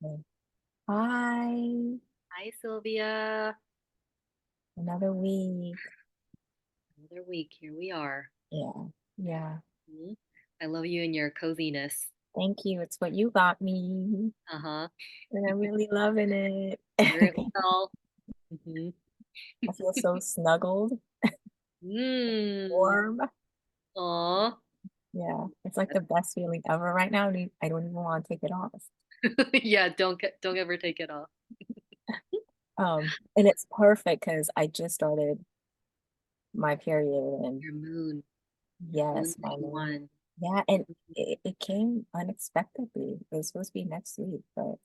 Okay. Hi, Hi, Sylvia. another week. Another week. Here we are. Yeah, yeah. Mhm. I love you and your coziness. Thank you. It's what you got me, Uh-huh. and I'm really loving it. Very well. Mm-hmm. I feel so snuggled, Mm. warm. Aw. Yeah, it's like the best feeling ever right now. I don't even want to take it off. Yeah, don't ever take it off. And it's perfect because I just started my period, and Your moon. Moon yes, my moon. 31. Yeah, and it came unexpectedly. It was supposed to be next week, but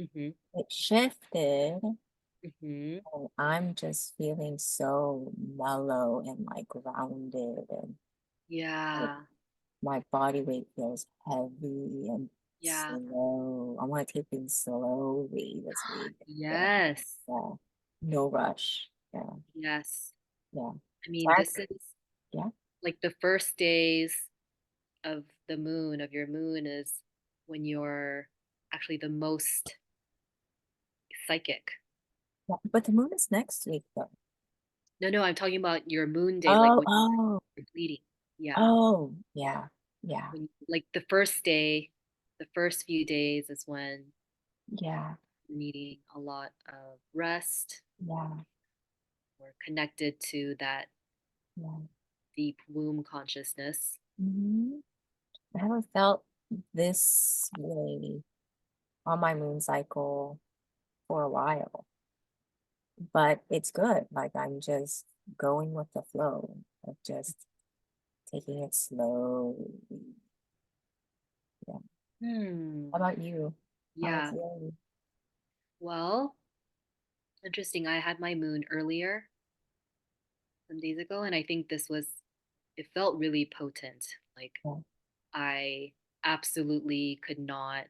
Mm-hmm. it shifted. Mm-hmm. And I'm just feeling so mellow and like grounded, and like Yeah. my body weight feels heavy and Yeah. slow. I want to take things slowly this week. Yeah, Yes. yeah. No rush. Yeah, Yes. yeah. I So mean, I, this is yeah. like the first days of the moon, of your moon, is when you're actually the most psychic. Yeah. But the moon is next week though. No, no, I'm talking about your moon day, like Oh, when oh, you're bleeding. Yeah. oh, yeah, yeah, When like the first day, the first few days is when yeah, you're needing a lot of rest yeah, or connected to that yeah. deep womb consciousness. Hmm. I haven't felt this way on my moon cycle for a while, but it's good. Like I'm just going with the flow of just taking it slowly. Yeah. Hmm. How about you? How was Yeah. yours? Well, interesting. I had my moon earlier some days ago, and I think it felt really potent. Like Yeah. I absolutely could not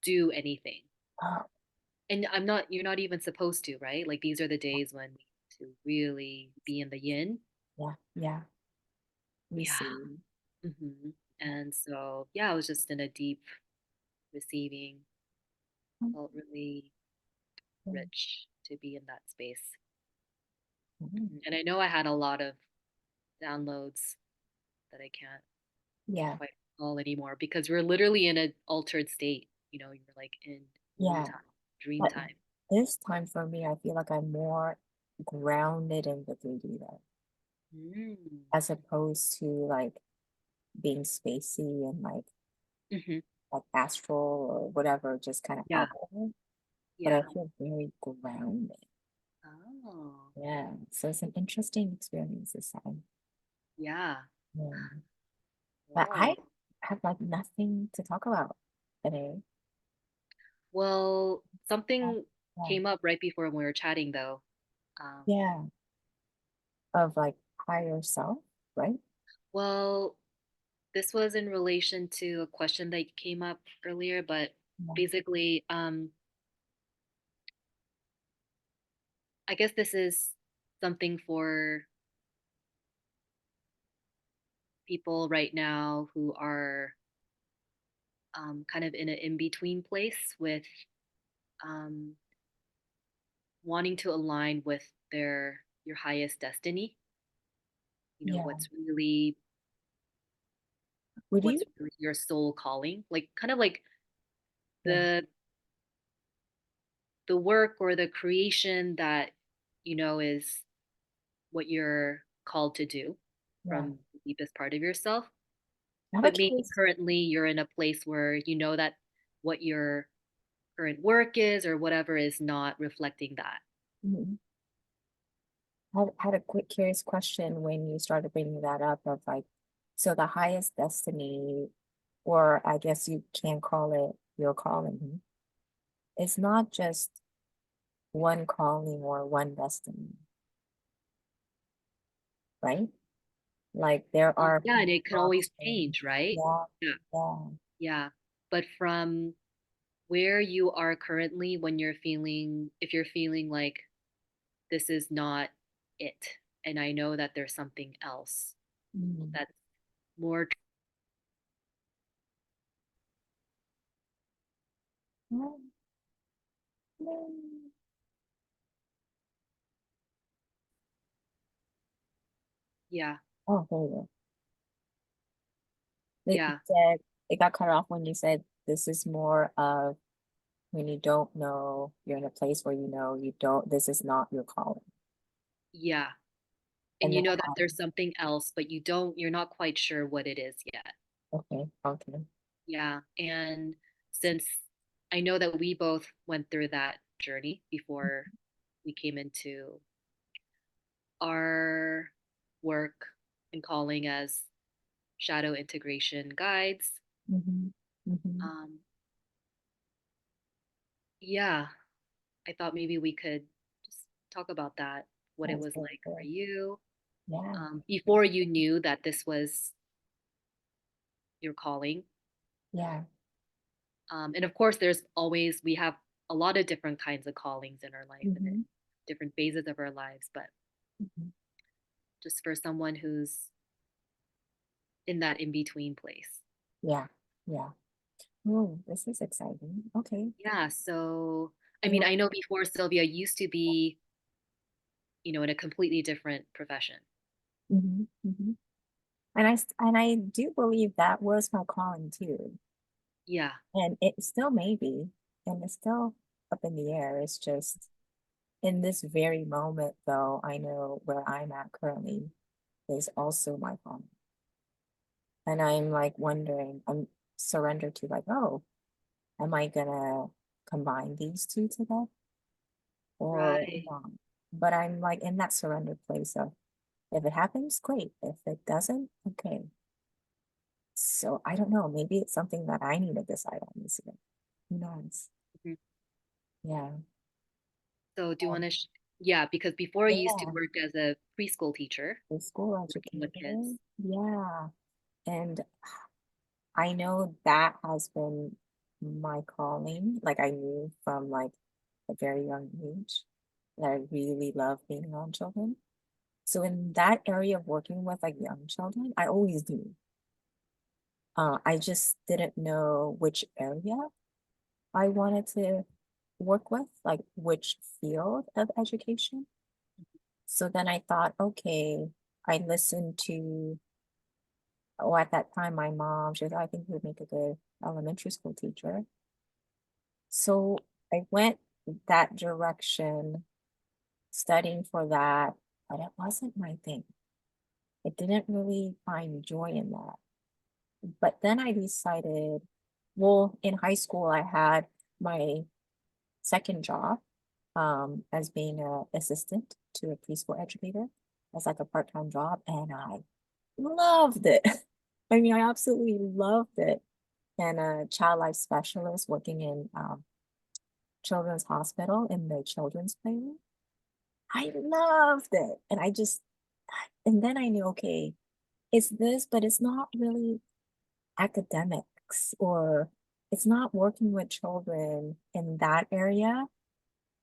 do anything. Oh, And you're not even supposed to, right? Like these are the days when we need to really be in the yin. yeah, yeah. Yeah. Receive. And so, yeah, I was just in a deep receiving, felt really rich to be in that space. And I know I had a lot of downloads that I can't Yeah, quite recall anymore because we're literally in an altered state. You're like in moon yeah. time, dream But time. this time for me, I feel like I'm more grounded in the 3D though, Mm. as opposed to like being spacey and Hmm. like astral or whatever, just kind of Yeah. out there. But I Yeah. feel very grounded. Oh, Yeah. So it's an interesting experience this time. yeah. Yeah. But I Whoa. have like nothing to talk about today. Well, something Yeah. came up right before when we were chatting, though. Um, Yeah. Of like higher self, right? well, this was in relation to a question that came up earlier, but Yeah. basically, I guess this is something for people right now who are kind of in an in-between place with um, wanting to align with your highest destiny. Yeah. Would you? What's really your soul calling, like kind of like Yeah. the the work or the creation that is what you're called to do Yeah. from the deepest part of yourself. I have a But maybe case. currently you're in a place where you know that what your current work is or whatever is not reflecting that. Mhm. Had a quick curious question when you started bringing that up of like, so the highest destiny, or I guess you can call it your calling, it's not just one calling or one destiny, right? Like there are Yeah, and it can always options. change, right? Yeah, Yeah. yeah. Yeah. But from where you are currently, if you're feeling like this is not it, and I know that there's something else Mm. that's more Oh, no. Yeah, Oh, there you go. You yeah, said it got cut off when you said this is more of when you don't know, you're in a place where you know you don't, this is not your calling. yeah. And And you then know that there's something else, but you're not quite sure what it is yet. okay, okay. Yeah. And since I know that we both went through that journey before we came into our work and calling as shadow integration guides. Mm-hmm. Mm-hmm. Um, yeah, I thought maybe we could just talk about that, what it That's was very like for good. you, Yeah. before you knew that this was your calling. Yeah. And of course, we have a lot of different kinds of callings in our life and in Mm-hmm. different phases of our lives, but Mm-hmm. just for someone who's in that in between place. Yeah. Yeah. Oh, this is exciting. Okay. Yeah. So, I And mean, I know before Sylvia used to be, in a completely different profession. mm-hmm. Mm-hmm. And I do believe that was my calling too. Yeah. And it still may be, and it's still up in the air. It's just in this very moment, though, I know where I'm at currently is also my calling. And I'm like wondering, I'm surrendered to like, oh, am I gonna combine these two together or Right. not? But I'm like in that surrender place of if it happens, great. If it doesn't, okay. So I don't know. Maybe it's something that I need to decide on this year. Who knows? Mhm. Yeah. So, do you Um, want to? Yeah, because before I used to yeah. work as a preschool teacher, The school working with educator. kids. Yeah. And I know that has been my calling. Like I knew from like a very young age that I really love being around children. So in that area of working with like young children, I always knew. I just didn't know which area I wanted to work with, like which field of education. So then I thought, okay, I listened to, oh, at that time, my mom, she was, I think you would make a good elementary school teacher. So I went that direction, studying for that, but it wasn't my thing. I didn't really find joy in that. But then I decided, well, in high school, I had my second job as being an assistant to a preschool educator as like a part-time job, and I loved it. I mean, I absolutely loved it. And a child life specialist working in children's hospital in the children's playroom. I loved it. And I just, and then I knew, okay, it's this, but it's not really academics or it's not working with children in that area.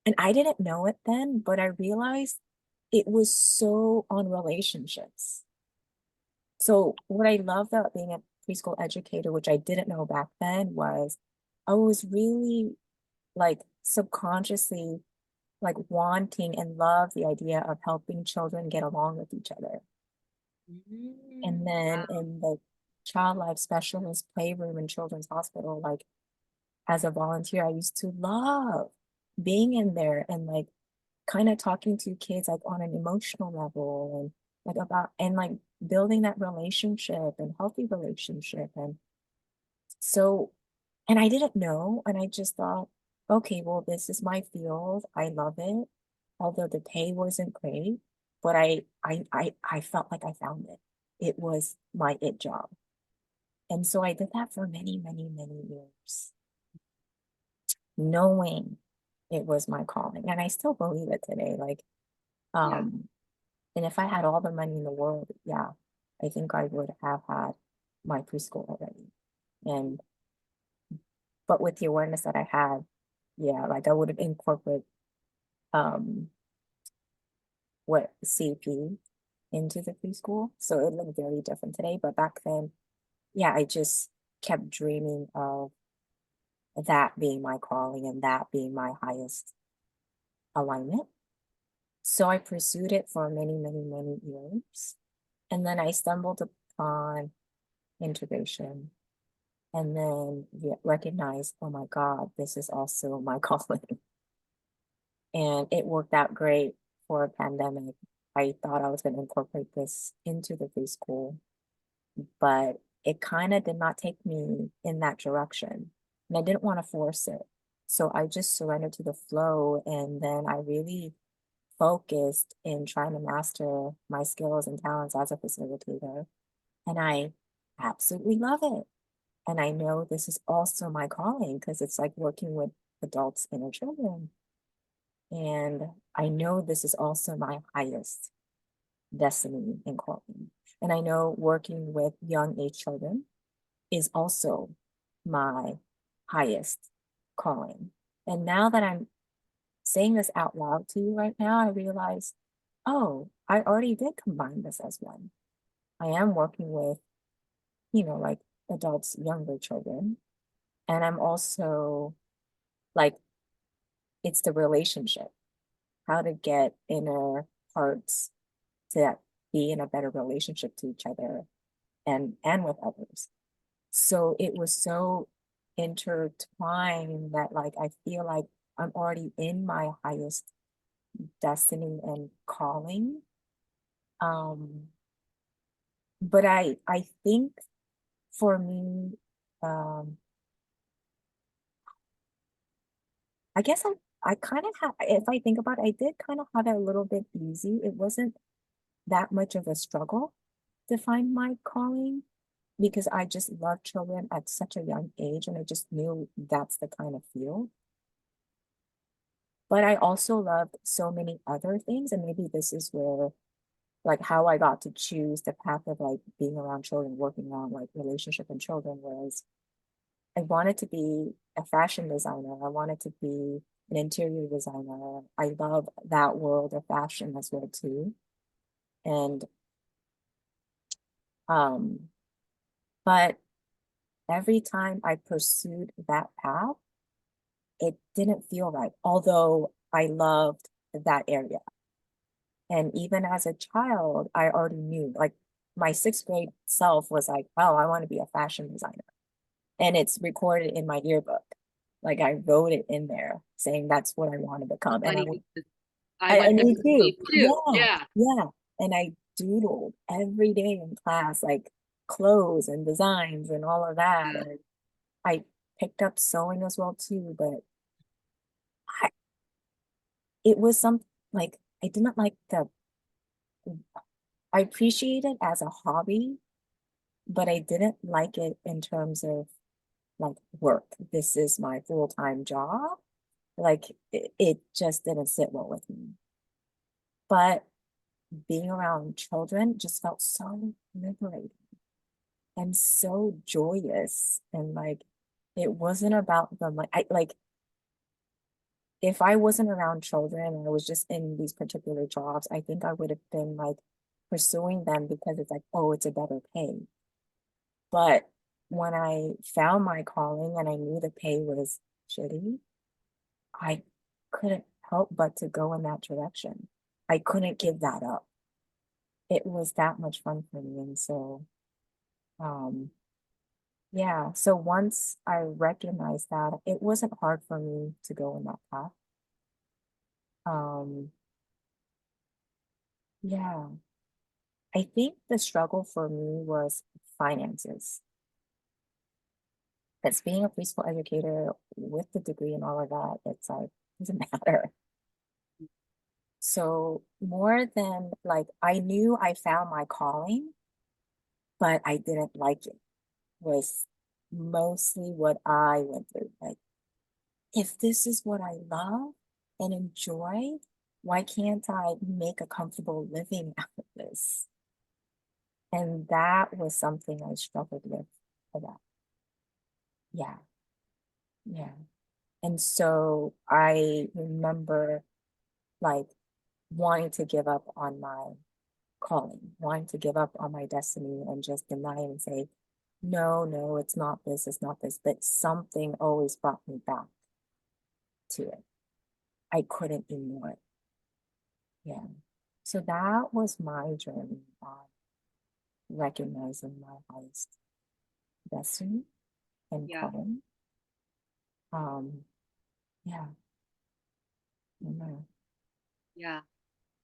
And I didn't know it then, but I realized it was so on relationships. So what I love about being a preschool educator, which I didn't know back then, was I was really like subconsciously like wanting and love the idea of helping children get along with each other. And then Wow. in the child life specialist playroom in Children's Hospital, like as a volunteer, I used to love being in there and like kind of talking to kids like on an emotional level and like about and like building that relationship and healthy relationship. And so, and I didn't know, and I just thought, okay, well, this is my field. I love it. Although the pay wasn't great, but I felt like I found it. It was my it job. And so I did that for many, many, many years, knowing it was my calling. And I still believe it today. Like, Yeah. um, and if I had all the money in the world, yeah, I think I would have had my preschool already. And but with the awareness that I had, yeah, like I would have incorporated um what CP into the preschool. So it looked very different today. But back then, yeah, I just kept dreaming of that being my calling and that being my highest alignment. So I pursued it for many, many, many years. And then I stumbled upon integration and then recognized, oh my God, this is also my calling. And it worked out great for a pandemic. I thought I was going to incorporate this into the preschool, but it kind of did not take me in that direction. And I didn't want to force it. So I just surrendered to the flow. And then I really focused in trying to master my skills and talents as a facilitator. And I absolutely love it. And I know this is also my calling because it's like working with adults and their children. And I know this is also my highest destiny and calling. And I know working with young age children is also my highest calling. And now that I'm saying this out loud to you right now, I realize, oh, I already did combine this as one. I am working with, like adults, younger children. And I'm also like, it's the relationship, how to get inner parts to be in a better relationship to each other and with others. So it was so intertwined that like I feel like I'm already in my highest destiny and calling. Um, but I think for me, um, I guess I kind of have, if I think about it, I did kind of have it a little bit easy. It wasn't that much of a struggle to find my calling because I just loved children at such a young age and I just knew that's the kind of field. But I also loved so many other things, and maybe this is where like how I got to choose the path of like being around children, working on like relationship and children was I wanted to be a fashion designer. I wanted to be an interior designer. I love that world of fashion as well too. And um, but every time I pursued that path, it didn't feel right, although I loved that area. And even as a child, I already knew, like my sixth grade self was like, oh, I want to be a fashion designer. And it's recorded in my yearbook. Like I wrote it in there saying that's what I want to become. And Funny because I I went through me the too. same too. Yeah. Yeah. Yeah. And I doodled every day in class, like clothes and designs and all of that. Yeah. And I picked up sewing as well too, but I, it was some like I didn't like I appreciate it as a hobby, but I didn't like it in terms of like work. This is my full-time job. Like it just didn't sit well with me. But being around children just felt so liberating and so joyous. And like it wasn't about them. Like I like if I wasn't around children and I was just in these particular jobs, I think I would have been like pursuing them because it's like, oh, it's a better pay. But when I found my calling and I knew the pay was shitty, I couldn't help but to go in that direction. I couldn't give that up. It was that much fun for me. And so, um, yeah. So once I recognized that, it wasn't hard for me to go in that path. Um, yeah. I think the struggle for me was finances. Because being a preschool educator with the degree and all of that, it's like, doesn't matter. So more than like, I knew I found my calling, but I didn't like it was mostly what I went through. Like, if this is what I love and enjoy, why can't I make a comfortable living out of this? And that was something I struggled with a lot. Yeah, yeah. And so I remember like wanting to give up on my calling, wanting to give up on my destiny and just deny it and say, no, no, it's not this, but something always brought me back to it. I couldn't ignore it. Yeah. So that was my journey on recognizing my highest destiny and Yeah, calling. Um, yeah, I know. yeah.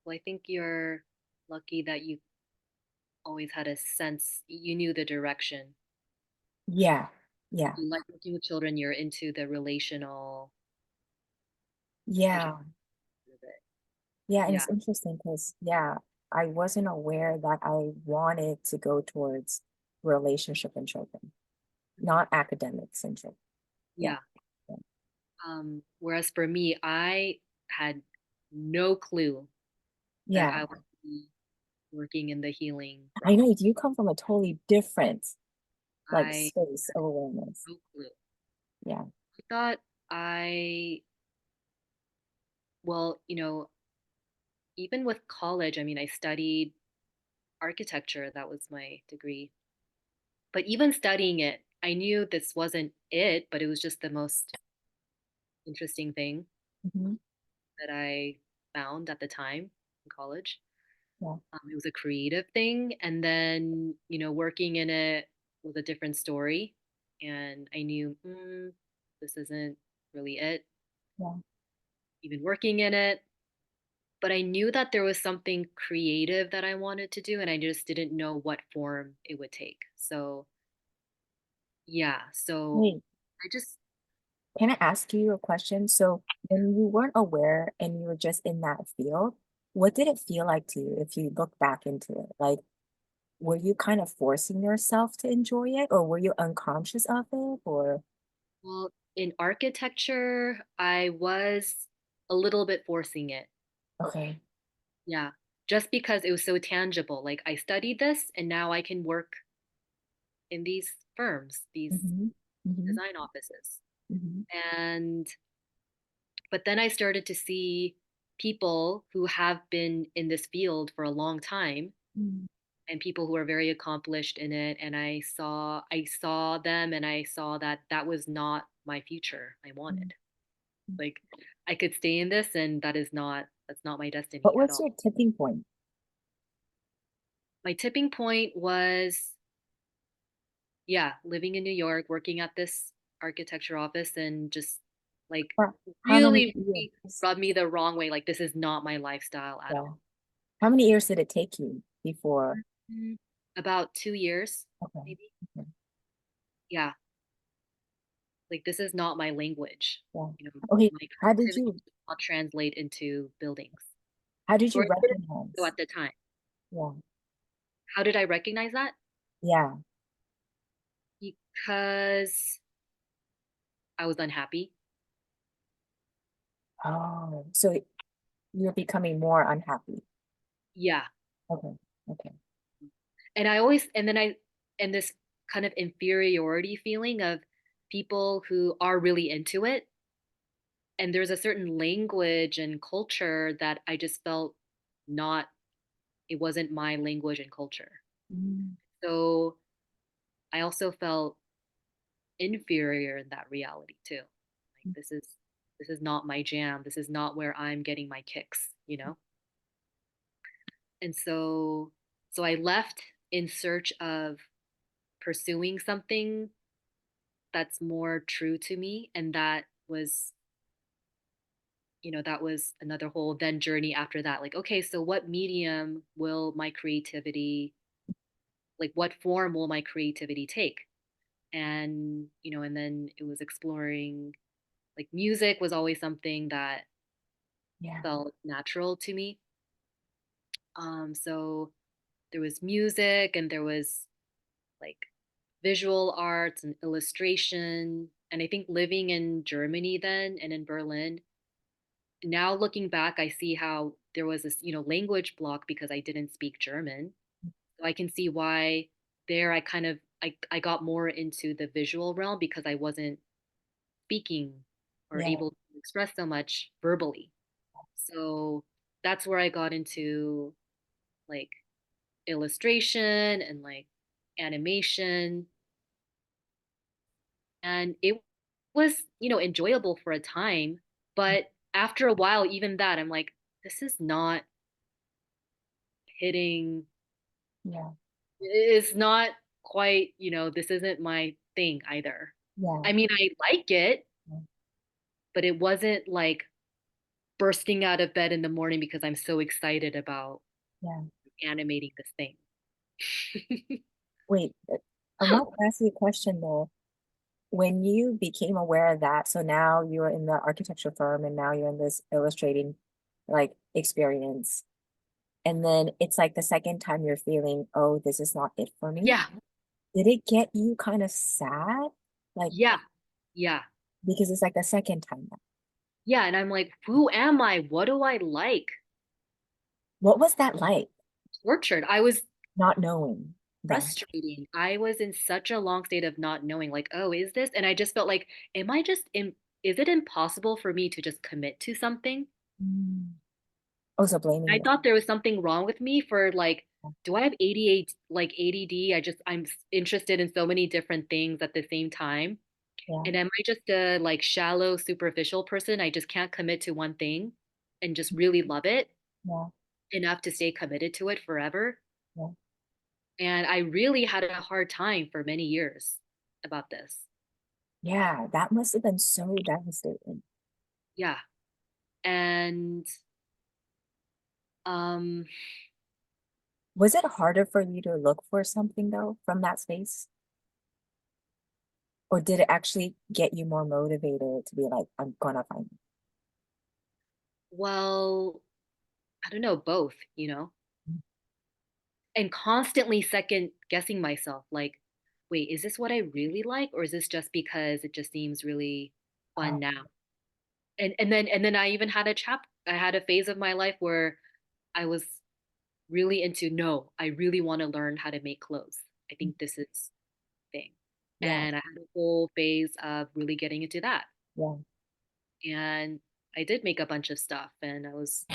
Well, I think you're lucky that you always had a sense, you knew the direction. Yeah, yeah, You like working with children, you're into the relational yeah, education of it. yeah. And Yeah, it's interesting because, yeah, I wasn't aware that I wanted to go towards relationship and children, mhm, not academics and children. Yeah, yeah. yeah, Whereas for me, I had no clue that yeah. I would be working in the healing I realm. know you come from a totally different like I space of awareness. no clue. Yeah. I thought I, well, even with college, I mean, I studied architecture, that was my degree. But even studying it, I knew this wasn't it, but it was just the most interesting thing Hmm. that I found at the time in college. Yeah. It was a creative thing. And then, working in it was a different story. And I knew, this isn't really it, Yeah. even working in it. But I knew that there was something creative that I wanted to do, and I just didn't know what form it would take. So, yeah. So Wait, I just, can I ask you a question? So when you weren't aware and you were just in that field, what did it feel like to you if you look back into it? Like, were you kind of forcing yourself to enjoy it, or were you unconscious of it? Or well, in architecture, I was a little bit forcing it. okay. Yeah. Just because it was so tangible. Like I studied this and now I can work in these firms, these Mm-hmm. Mm-hmm. design offices. Mm-hmm. And but then I started to see people who have been in this field for a long time and people who are very accomplished in it, and I saw them and I saw that that was not my future I Mm-hmm. wanted. Like I could stay in this and that's not my What destiny at was all. your tipping point? My tipping point was, yeah, living in New York, working at this architecture office, and just like Or how many really years? rubbed me the wrong way. Like, this is not my lifestyle at Yeah. all. How many years did it take you before? Mhm. About 2 years, Okay. maybe. Okay. Yeah. Like, this is not my language. Yeah. Okay. My How did creativity you does not translate into buildings. how did Or you it didn't so recognize? at the time. Yeah. How did I recognize that? Yeah. Because I was unhappy. Oh, so you're becoming more unhappy. Yeah. Okay. Okay. And I always, and then I, and this kind of inferiority feeling of people who are really into it. And there's a certain language and culture that I just felt not, it wasn't my language and culture. Mm, So I also felt inferior in that reality too. Like this is not my jam. This is not where I'm getting my kicks. And so I left in search of pursuing something that's more true to me, and that was another whole then journey after that. Like, okay, so what medium will my creativity, like what form will my creativity take? And then it was exploring, like, music was always something that yeah. felt natural to me. So there was music and there was like visual arts and illustration. And I think living in Germany then and in Berlin, now looking back, I see how there was this, language block because I didn't speak German. So I can see why there I got more into the visual realm because I wasn't speaking or Yeah. able to express so much verbally. So that's where I got into like illustration and like animation. and it was, enjoyable for a time, but after a while, even that, I'm like, this is not hitting, Yeah. it's not quite, this isn't my thing either. Yeah. I mean, I like it, Yeah. but it wasn't like bursting out of bed in the morning because I'm so excited about Yeah. animating this thing. Wait, I want to ask you a question though. When you became aware of that, so now you're in the architecture firm and now you're in this illustrating like experience. And then it's like the second time you're feeling, oh, this is not it for me. Yeah, Did it get you kind of sad? Like, yeah, yeah, because it's like the second time now. yeah. And I'm like, who am I? What do I like? What was that like? Tortured. I was Not knowing that. frustrating. I was in such a long state of not knowing, like, oh, is this? And I just felt like, am I just in? Is it impossible for me to just commit to something? Mm. Oh, so blaming I it. thought there was something wrong with me for like, do I have ADHD, like ADD? I'm interested in so many different things at the same time. Yeah, And am I just a like shallow, superficial person? I just can't commit to one thing and just really love it yeah, enough to stay committed to it forever. yeah. And I really had a hard time for many years about this. Yeah, that must have been so devastating. Yeah. And um Was it harder for you to look for something though from that space? Or did it actually get you more motivated to be like, I'm gonna find it? well, I don't know, both, and constantly second guessing myself like, wait, is this what I really like or is this just because it just seems really fun Oh, now? And then I had a phase of my life where I was really into, no, I really want to learn how to make clothes. I think this is thing. yeah, And I had a whole phase of really getting into that. yeah, And I did make a bunch of stuff and I was,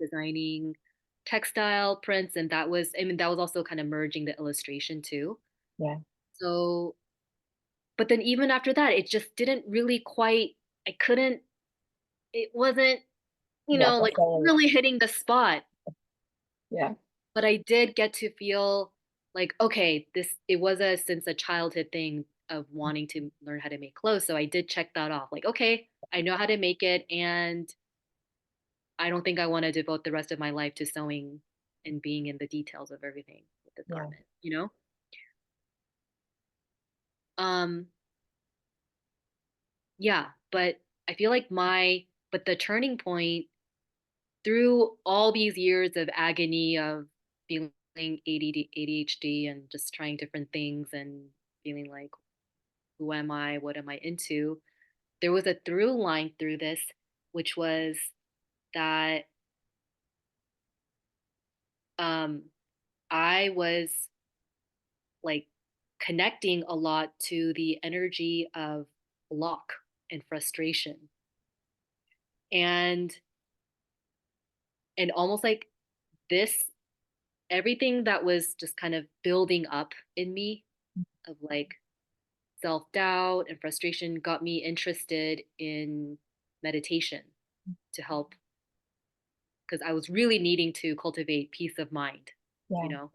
designing textile prints, and that was also kind of merging the illustration too. yeah, So, but then even after that, it just didn't really quite, I couldn't, it wasn't, yeah, like fulfilling. really hitting the spot. Yeah, But I did get to feel like, okay, it was a since a childhood thing of wanting to learn how to make clothes. So I did check that off. Like, okay, I know how to make it, and I don't think I want to devote the rest of my life to sewing and being in the details of everything with this yeah, garment. Um, yeah, but I feel like but the turning point through all these years of agony of feeling ADD, ADHD and just trying different things and feeling like, who am I? What am I into? There was a through line through this, which was that um, I was like connecting a lot to the energy of block and frustration. And almost like this, everything that was just kind of building up in me of like self-doubt and frustration got me interested in meditation to help, because I was really needing to cultivate peace of mind, you yeah, know,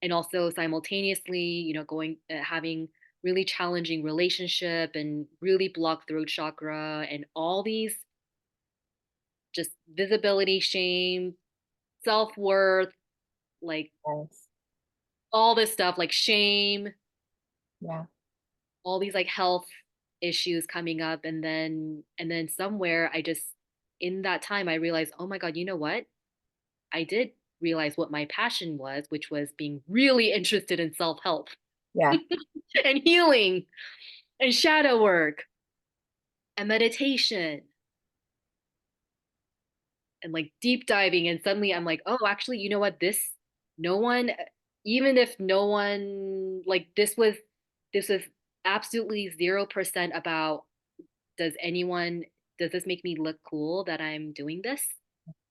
and also simultaneously, going having really challenging relationship and really blocked throat chakra and all these just visibility, shame, self-worth, like yes, all this stuff, like shame, yeah, all these like health issues coming up. And then somewhere I just, in that time, I realized, oh my God, you know what? I did realize what my passion was, which was being really interested in self-help yeah, and healing and shadow work and meditation and like deep diving. And suddenly I'm like, oh, actually, you know what? No one, even if no one, like this was absolutely 0% about, does anyone, does this make me look cool that I'm doing this?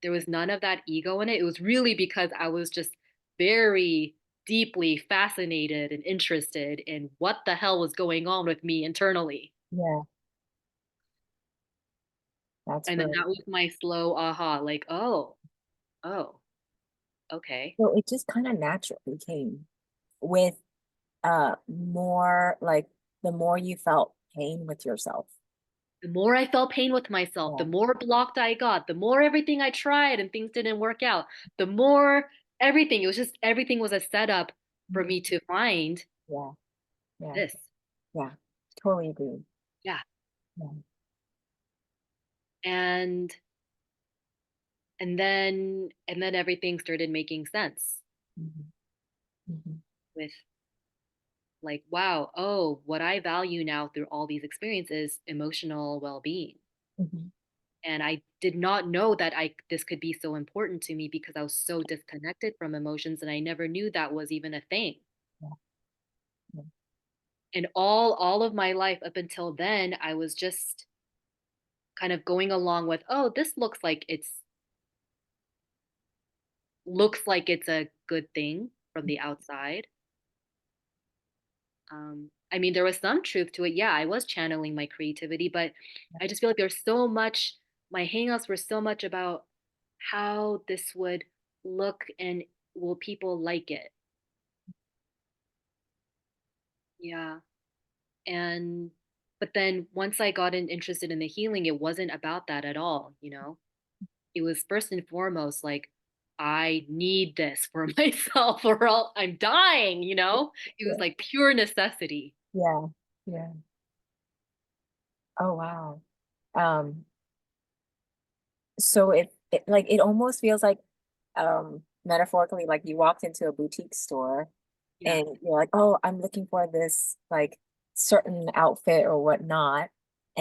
There was none of that ego in it. It was really because I was just very deeply fascinated and interested in what the hell was going on with me internally. Yeah, that's And then really that was my slow aha, like, oh, okay. so it just kind of naturally came with more like the more you felt pain with yourself. The more I felt pain with myself, the Yeah. more blocked I got, the more everything I tried and things didn't work out, the more everything, it was just everything was a setup for Mhm. me to find Yeah. Yeah. this. Yeah. Totally agree. Yeah. Yeah. And and then everything started making sense Mhm. Mhm. with like, wow, oh, what I value now through all these experiences, emotional well-being. Mhm. And I did not know that I this could be so important to me because I was so disconnected from emotions and I never knew that was even a thing. Yeah. Yeah. And all of my life up until then, I was just kind of going along with, oh, this looks like it's a good thing from the outside. I mean, there was some truth to it. Yeah, I was channeling my creativity, but I just feel like there's so much, my hangouts were so much about how this would look and will people like it? Yeah. And, but then once I got interested in the healing, it wasn't about that at all, you know? It was first and foremost like, I need this for myself or else I'm dying, you know? It was Yeah. like pure necessity. Yeah. Yeah. Oh wow. Um, so it like it almost feels like metaphorically like you walked into a boutique store Yeah. and you're like, oh, I'm looking for this like certain outfit or whatnot.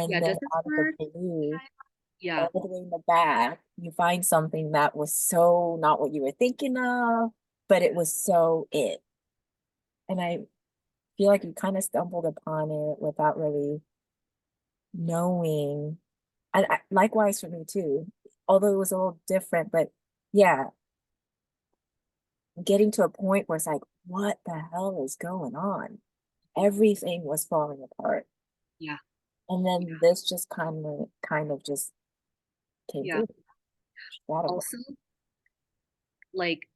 Yeah. And then Does this out of the work? blue, Yeah. all the way in the back, you find something that was so not what you were thinking of, but it was so it. And I feel like you kind of stumbled upon it without really knowing. And likewise for me too, although it was a little different, but yeah, getting to a point where it's like, what the hell is going on? Everything was falling apart. Yeah. And then this just kind of just came Yeah. through. Incredible. Also, like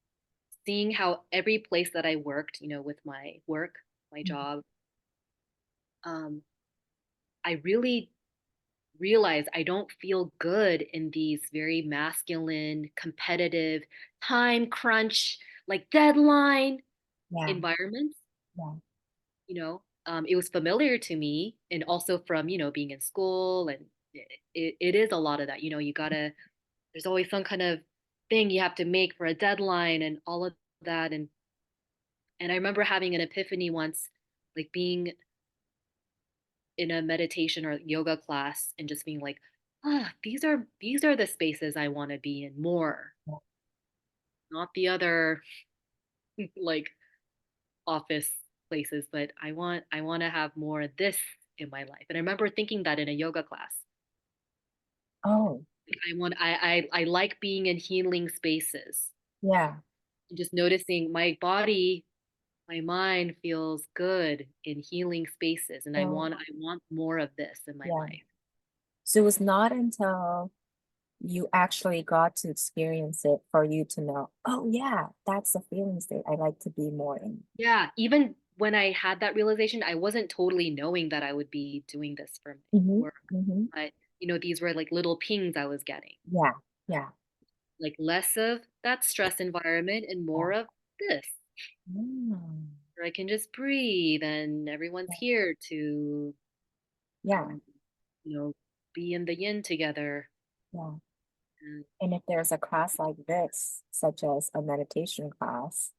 seeing how every place that I worked, with my work, my Mhm. job, um, I really realized I don't feel good in these very masculine, competitive, time crunch, like deadline Yeah, environments. yeah, It was familiar to me, and also from being in school, and it is a lot of that. You gotta. There's always some kind of thing you have to make for a deadline, and all of that, and I remember having an epiphany once, like being in a meditation or yoga class and just being like, these are the spaces I want to be in more, yeah. not the other like office places, but I want to have more of this in my life. And I remember thinking that in a yoga class. Oh, I like being in healing spaces yeah, and just noticing my body, my mind feels good in healing spaces, and I so want I want more of this in my yeah. life. So it was not until you actually got to experience it for you to know, oh yeah, that's the feeling state I like to be more in. Yeah, even when I had that realization, I wasn't totally knowing that I would be doing this for my Hmm. work. Hmm. But, these were like little pings I was getting. Yeah, yeah, Like less of that stress environment and yeah. more of this, Mm. where I can just breathe and everyone's here to, Yeah, um, you know, be in the yin together. yeah. And And if there's a class like this, such as a meditation class,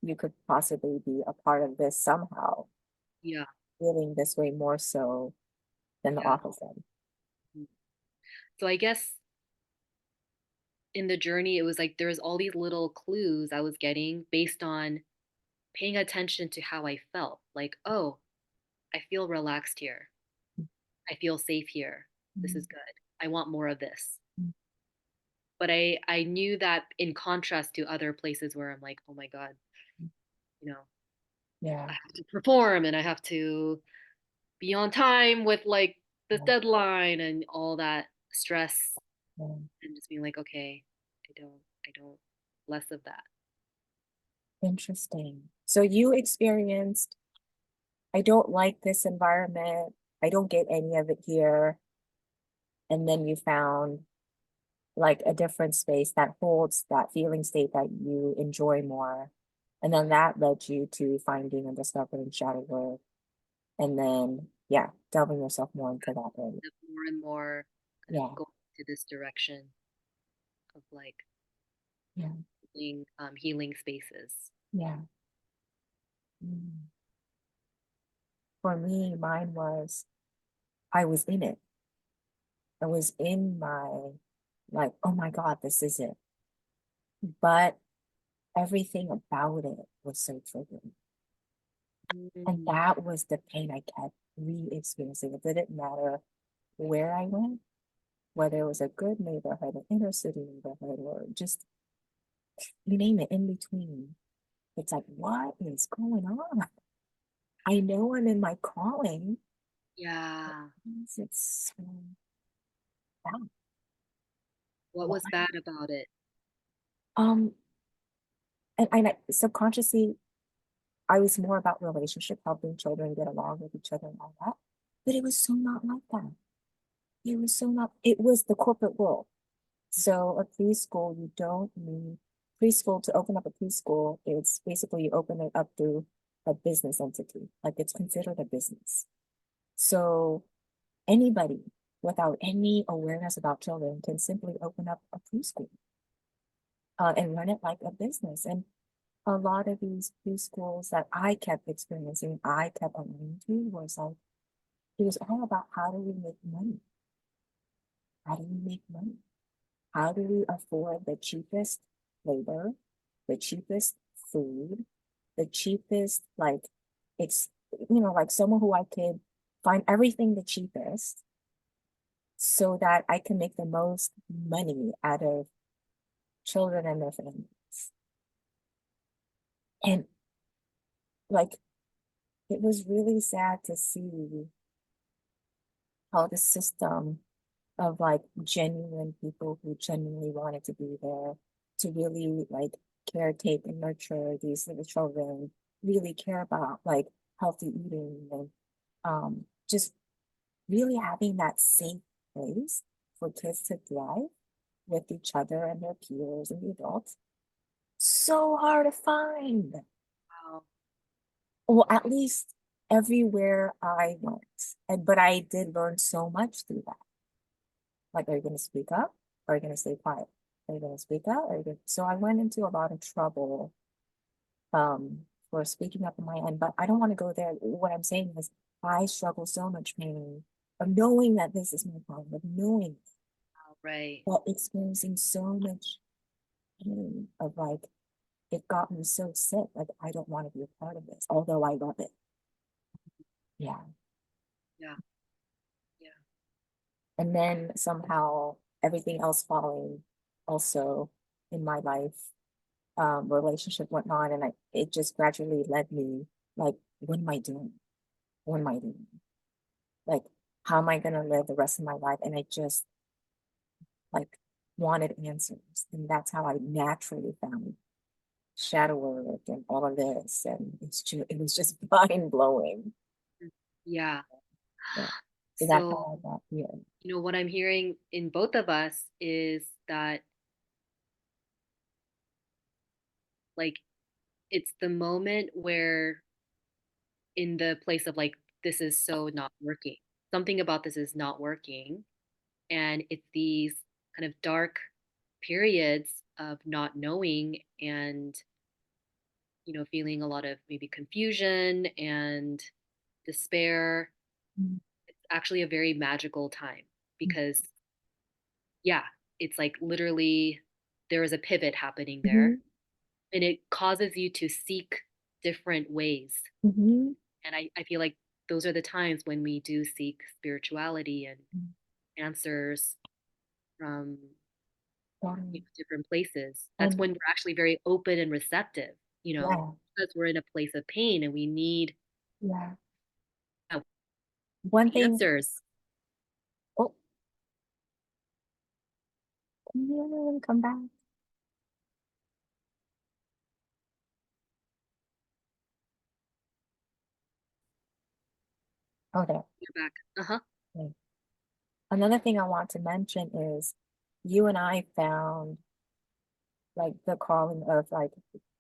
you could possibly be a part of this somehow, yeah, feeling this way more so than the yeah. opposite. So I guess in the journey, it was like there was all these little clues I was getting based on paying attention to how I felt. Like, oh, I feel relaxed here. I feel safe here. This is Mhm. good. I want more of this. Mhm. But I knew that in contrast to other places where I'm like, oh my God, you know, Yeah. I have to perform and I have to be on time with like this Yeah. deadline and all that stress, Yeah. and just being like, okay, I don't, less of that. Interesting. So you experienced, I don't like this environment. I don't get any of it here. And then you found like a different space that holds that feeling state that you enjoy more. And then that led you to finding and discovering shadow work. And then, yeah, delving yourself more into that area. The more and more kind of Yeah. going to this direction of like Yeah. healing spaces. Yeah. Mm. For me, mine was, I was in it. I was in my, like, oh my God, this is it. But everything about it was so triggering. And Mm, that was the pain I kept re-experiencing. It didn't matter where I went, whether it was a good neighborhood, an inner city neighborhood, or just you name it in between. It's like, what is going on? I know I'm in my calling. yeah. It's bad. What was Why? bad about it? Um, and subconsciously, I was more about relationship, helping children get along with each other and all that. But it was so not like that. It was so not, it was the corporate world. So a preschool, you don't need preschool to open up a preschool. It's basically you open it up through a business entity, like it's considered a business. So anybody without any awareness about children can simply open up a preschool and run it like a business. And a lot of these preschools that I kept experiencing, I kept aligning to was like, it was all about how do we make money? How do we make money? How do we afford the cheapest labor, the cheapest food, the cheapest, like, it's, like someone who I could find everything the cheapest so that I can make the most money out of children and their families. And like, it was really sad to see how the system of like genuine people who genuinely wanted to be there to really like caretake and nurture these little children, really care about like healthy eating and just really having that safe place for kids to thrive with each other and their peers and the adults. So hard to find. Wow. Well, at least everywhere I went. And but I did learn so much through that. Like, are you going to speak up? Or are you going to stay quiet? Are you going to speak up? So I went into a lot of trouble for speaking up on my end, but I don't want to go there. What I'm saying is I struggle so much pain of knowing that this is my problem, of knowing, Wow, right. but experiencing so much pain of like it got me so sick. Like I don't want to be a part of this, although I love it. Yeah. Yeah. Yeah. And then somehow everything else following also in my life, relationship went on and it just gradually led me like, what am I doing? What am I doing? Like, how am I gonna live the rest of my life? And I just like wanted answers. And that's how I naturally found shadow work and all of this. And it was just mind blowing. Mm, yeah. Yeah. So that's So, how I got here. what I'm hearing in both of us is that like it's the moment where in the place of like this is so not working. Something about this is not working, and it's these kind of dark periods of not knowing and feeling a lot of maybe confusion and despair. Mhm. It's actually a very magical time because yeah, it's like literally there is a pivot happening there Mhm. and it causes you to seek different ways. Mhm. And I feel like those are the times when we do seek spirituality and Mhm. answers from Um, different places. That's and when we're actually very open and receptive, you yeah, know? because we're in a place of pain and we need Yeah. uh, One thing, answers. oh, can you come back? Oh, there. You're back. Uh-huh. Okay. Another thing I want to mention is you and I found like the calling of like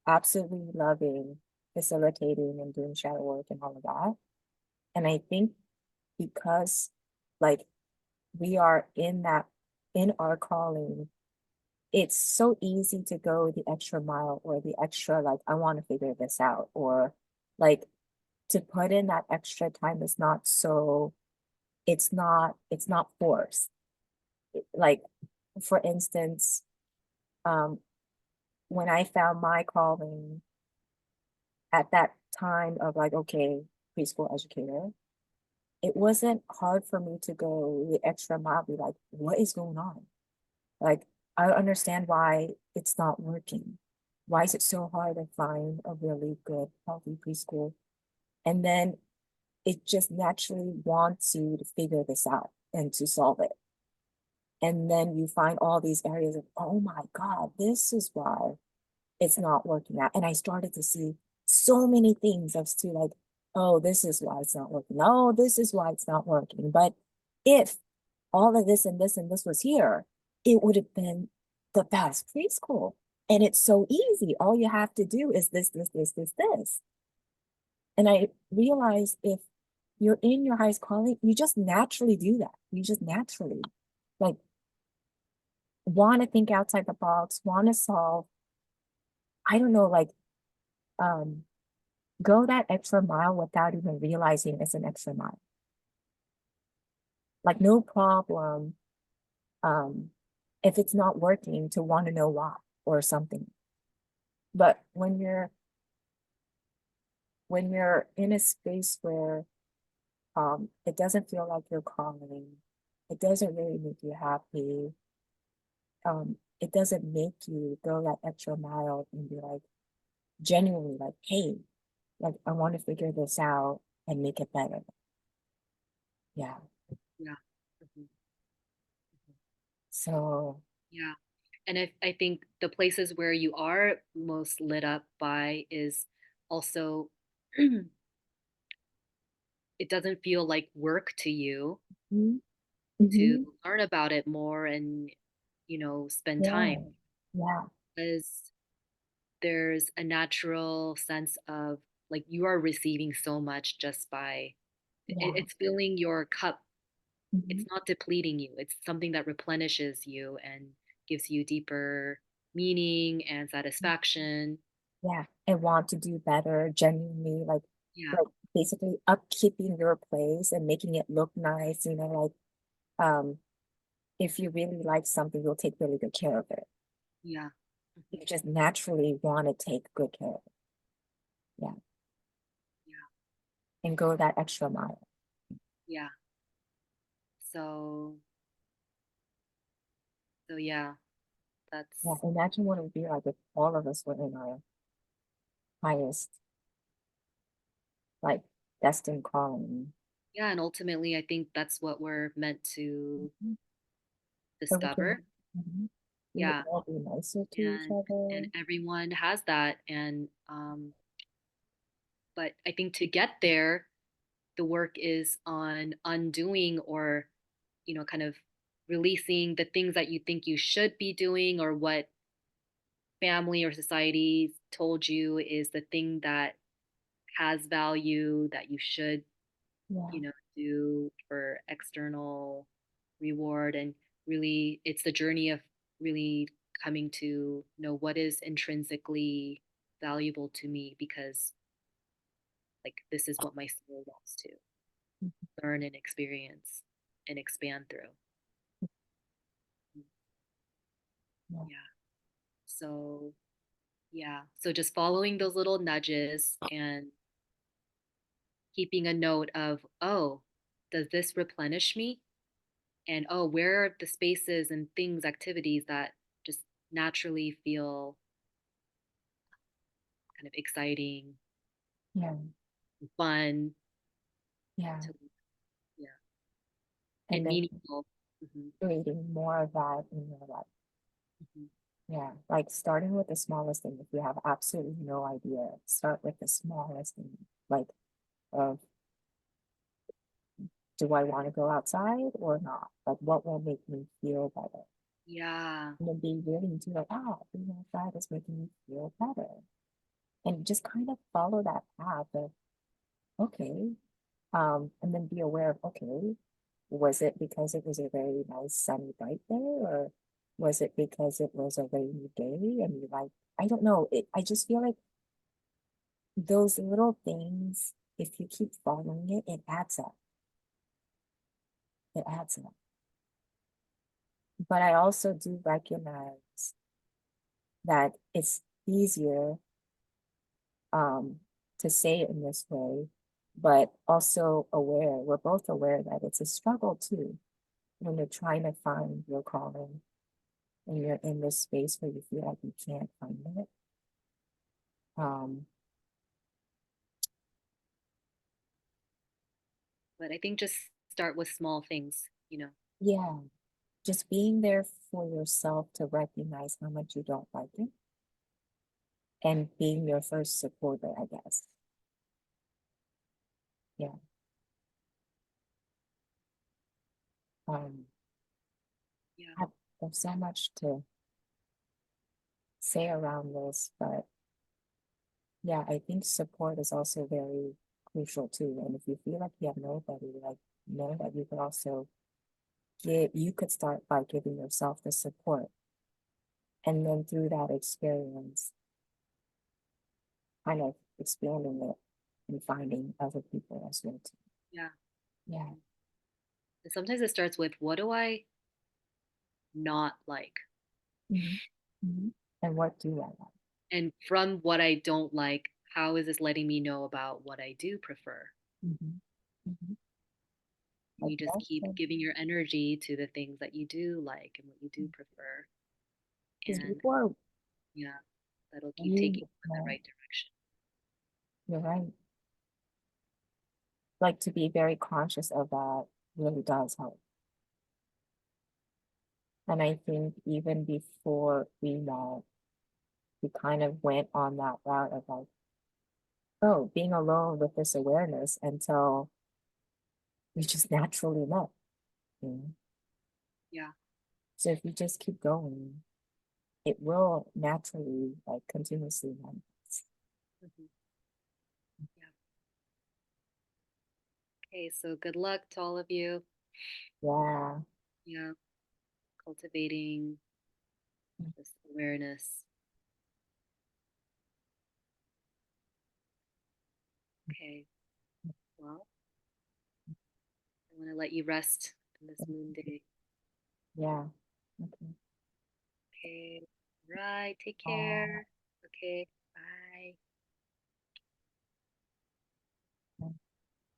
absolutely loving facilitating and doing shadow work and all of that. And I think because like we are in that in our calling, it's so easy to go the extra mile or the extra like I want to figure this out or like to put in that extra time is not so it's not forced. Like for instance, um when I found my calling at that time of like, okay, preschool educator, it wasn't hard for me to go the extra mile, be like, what is going on? Like, I understand why it's not working. Why is it so hard to find a really good, healthy preschool? And then it just naturally wants you to figure this out and to solve it. And then you find all these areas of, oh my God, this is why it's not working out. And I started to see so many things as to like, oh, this is why it's not working. Oh, this is why it's not working. But if all of this and this and this was here, it would have been the best preschool. And it's so easy. All you have to do is this. And I realized if you're in your highest calling, you just naturally do that. You just naturally like want to think outside the box, want to solve, I don't know, like um go that extra mile without even realizing it's an extra mile. Like no problem um if it's not working to want to know why or something. But when you're in a space where it doesn't feel like you're calling, it doesn't really make you happy, it doesn't make you go that extra mile and be like genuinely like, hey, like I want to figure this out and make it better. Yeah. Yeah. Mhm. So Yeah. And I think the places where you are most lit up by is also it doesn't feel like work to you mhm, to mhm, learn about it more and, spend yeah, time yeah, because there's a natural sense of like you are receiving so much just by yeah. it's filling your cup. It's Mhm. not depleting you. It's something that replenishes you and gives you deeper meaning and satisfaction. Yeah, and want to do better, genuinely Yeah. like basically upkeeping your place and making it look nice, like if you really like something, you'll take really good care of it. Yeah. You Mhm. just naturally want to take good care of it. Yeah. Yeah. And go that extra mile. Yeah. So, so yeah, Yeah. that's Imagine what it would be like if all of us were in our highest, like destined calling. yeah, and ultimately I think that's what we're meant to Mhm. So we discover. can we would Yeah. all be nicer to each And other. everyone has that and but I think to get there, the work is on undoing or, kind of releasing the things that you think you should be doing or what family or society told you is the thing that has value that you should, Yeah. do for external reward. And really, it's the journey of really coming to know what is intrinsically valuable to me because, like, this is what my soul wants to learn and experience and expand through. Yeah. Yeah. So, yeah. So just following those little nudges and keeping a note of, oh, does this replenish me? And oh, where are the spaces and things, activities that just naturally feel kind of exciting, Yeah. fun, Yeah. to yeah, And and then meaningful. Hmm. creating more of that in your life. Hmm. Yeah. Like starting with the smallest thing. If you have absolutely no idea, start with the smallest thing. Like, of do I want to go outside or not? Like, what will make me feel better? Yeah. And then be willing to like, being outside is making me feel better. And just kind of follow that path of, okay. And then be aware of, okay, was it because it was a very nice sunny bright day, or was it because it was a rainy day and you like, I don't know. I just feel like those little things, if you keep following it, it adds up. It adds up. But I also do recognize that it's easier to say it in this way, but also aware, we're both aware that it's a struggle too when you're trying to find your calling and you're in this space where you feel like you can't find it. Um, But I think just start with small things, yeah, just being there for yourself to recognize how much you don't like it and being your first supporter, I guess. Yeah. Um, Yeah. there's so much to say around this, but yeah, I think support is also very crucial too. And if you feel like you have nobody, like know that you could also you could start by giving yourself the support. And then through that experience, kind of expanding it and finding other people as well too. Yeah. Yeah. And sometimes it starts with, what do I not like? Mhm. Mhm. And what do I like? And from what I don't like, how is this letting me know about what I do prefer? Mhm. Mhm. And Like you just that's keep giving your energy to the things that you do like and what you do prefer. because And before yeah, that'll keep taking you, you in the right direction. you're right. Like to be very conscious of that really does help. And I think even before we met, we kind of went on that route of like, oh, being alone with this awareness until we just naturally met. You know? Yeah. So if you just keep going, it will naturally like continuously manifest. Hmm. Yeah. Okay. So good luck to all of you. Yeah. Yeah. Cultivating this awareness. Okay. Well, I want to let you rest on this moon day. Yeah. Okay. Okay. Right. Take Oh, care. Okay.